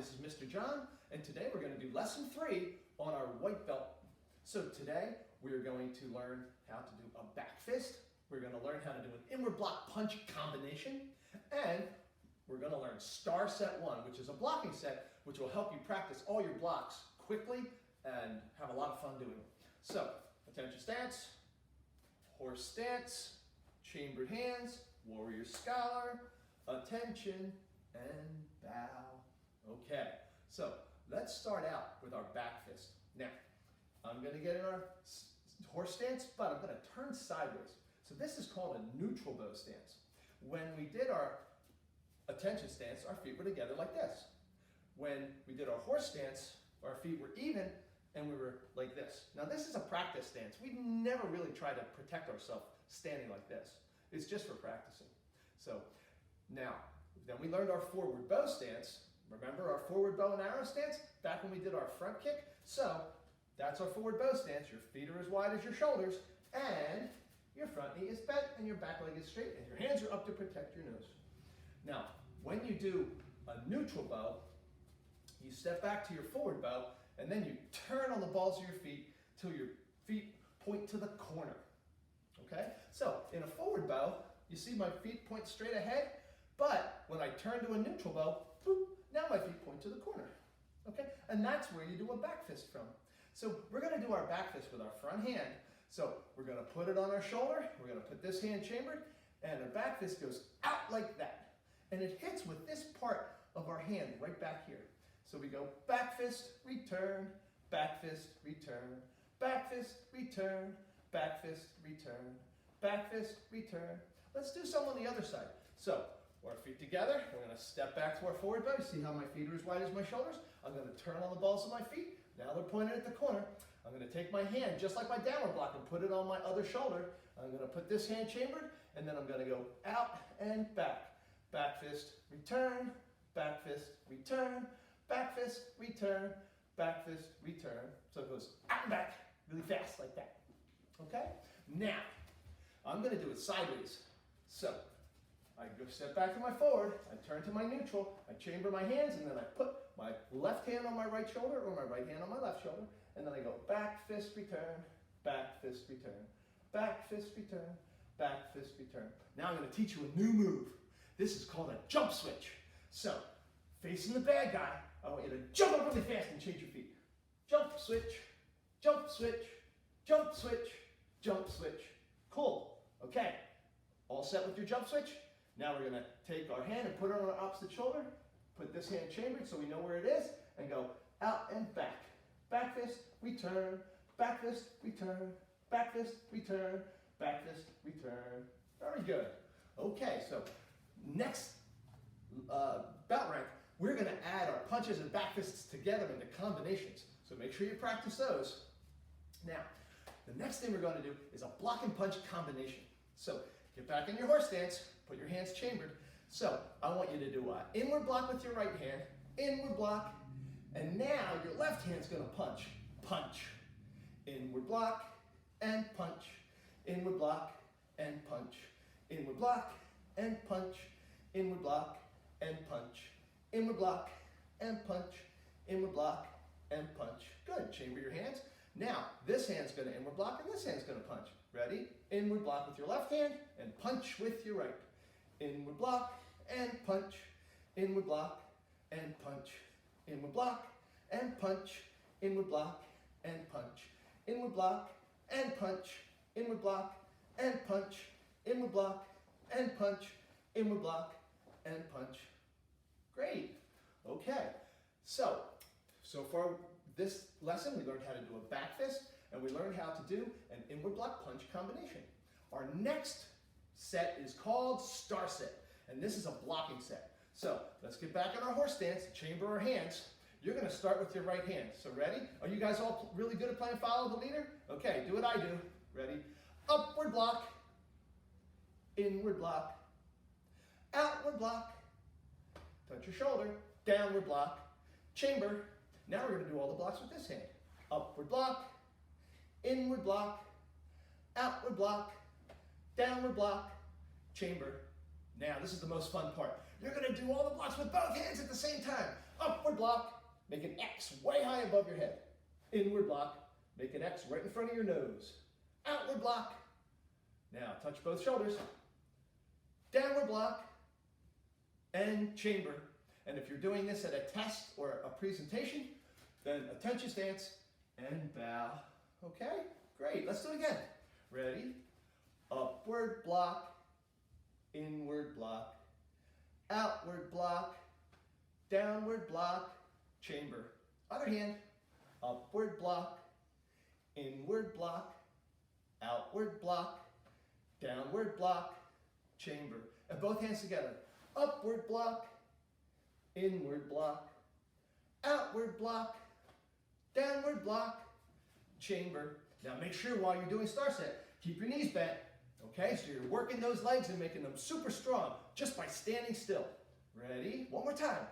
this is Mr. John, and today we're going to do lesson 3 on our white belt. So today we're going to learn how to do a back fist, we're going to learn how to do an inward block punch combination, and we're going to learn star set 1, which is a blocking set, which will help you practice all your blocks quickly and have a lot of fun doing it. So, attention stance, horse stance, chambered hands, warrior scholar, attention, and bow. Okay, so let's start out with our back fist. Now, I'm going to get in our horse stance, but I'm going to turn sideways. So this is called a neutral bow stance. When we did our attention stance, our feet were together like this. When we did our horse stance, our feet were even and we were like this. Now this is a practice stance. We never really try to protect ourselves standing like this. It's just for practicing. So now, then we learned our forward bow stance. Remember our forward bow and arrow stance back when we did our front kick? So that's our forward bow stance. Your feet are as wide as your shoulders and your front knee is bent and your back leg is straight and your hands are up to protect your nose. Now, when you do a neutral bow, you step back to your forward bow and then you turn on the balls of your feet till your feet point to the corner. Okay? So, in a forward bow, you see my feet point straight ahead, but when I turn to a neutral bow, boop, now my feet point to the corner. Okay? And that's where you do a back fist from. So, we're going to do our back fist with our front hand. So, we're going to put it on our shoulder, we're going to put this hand chambered, and our back fist goes out like that. And it hits with this part of our hand right back here. So we go back fist, return, back fist, return, back fist, return, back fist, return, back fist, return. Let's do some on the other side. So, our feet together, we're going to step back to our forward bow. You see how my feet are as wide as my shoulders? I'm going to turn on the balls of my feet. Now they're pointed at the corner. I'm going to take my hand, just like my downward block, and put it on my other shoulder. I'm going to put this hand chambered, and then I'm going to go out and back. Back fist, return, back fist, return, back fist, return, back fist, return. So it goes out and back really fast like that. Okay? Now, I'm going to do it sideways. So, I go step back to my forward, I turn to my neutral, I chamber my hands, and then I put my left hand on my right shoulder or my right hand on my left shoulder, and then I go back fist, return, back fist, return, back fist, return, back fist, return. Now I'm going to teach you a new move. This is called a jump switch. So, facing the bad guy, I want you to jump up really fast and change your feet. Jump switch, jump switch, jump switch, jump switch. Cool. Okay. All set with your jump switch? Now we're going to take our hand and put it on our opposite shoulder. Put this hand chambered so we know where it is. And go out and back. Back fist, return. Back fist, return. Back fist, return. Back fist, return. Very good. Okay, so next belt rank, we're going to add our punches and back fists together into combinations. So make sure you practice those. Now, the next thing we're going to do is a block and punch combination. So get back in your horse stance, put your hands chambered. So I want you to do an inward block with your right hand, inward block, and now your left hand's going to punch. Punch. Inward block and punch. Inward block and punch. Inward block and punch. Inward block and punch. Inward block and punch. Inward block and punch. Good. Chamber your hands. Now, this hand's going to inward block and this hand's going to punch. Ready? Inward block with your left hand and punch with your right. Inward block and punch. Inward block and punch. Inward block and punch. Inward block and punch. Inward block and punch. Inward block and punch. Inward block and punch. Inward block and punch. Great. Okay. So far this lesson we learned how to do a back fist and we learned how to do an inward block punch combination. Our next set is called star set, and this is a blocking set. So let's get back in our horse stance, chamber our hands. You're going to start with your right hand. So ready? Are you guys all really good at playing follow the leader? Okay, do what I do. Ready? Upward block, inward block, outward block, touch your shoulder, downward block, chamber. Now we're going to do all the blocks with this hand. Upward block, inward block, outward block, downward block, chamber. Now this is the most fun part. You're going to do all the blocks with both hands at the same time. Upward Inward block, make an X way high above your head. Inward block, make an X right in front of your nose. Outward block. Now touch both shoulders. Downward block and chamber. And if you're doing this at a test or a presentation, then attention stance and bow. Okay, great. Let's do it again. Ready? Upward block, inward block, outward block, downward block, chamber. Other hand. Upward block, inward block, outward block, downward block, chamber. And both hands together. Upward block, inward block, outward block, downward block, chamber. Now make sure while you're doing star set, keep your knees bent. Okay, so you're working those legs and making them super strong just by standing still. Ready? One more time.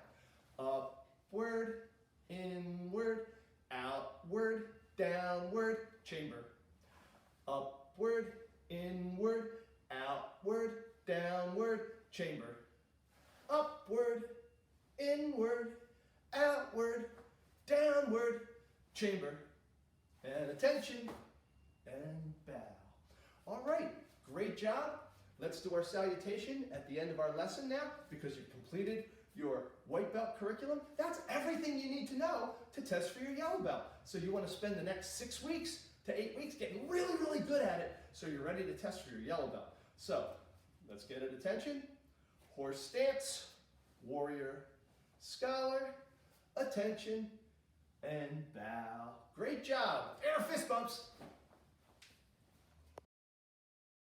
Upward, inward, outward, downward, chamber. Upward, inward, outward, downward, chamber. Upward, inward, outward, downward, chamber. And attention, and bow. All right, great job. Let's do our salutation at the end of our lesson now, because you've completed your white belt curriculum. That's everything you need to know to test for your yellow belt. So you want to spend the next 6 weeks to 8 weeks getting really, really good at it so you're ready to test for your yellow belt. So let's get it attention. Horse stance, warrior, scholar, attention, and bow. Great job. Air fist bumps.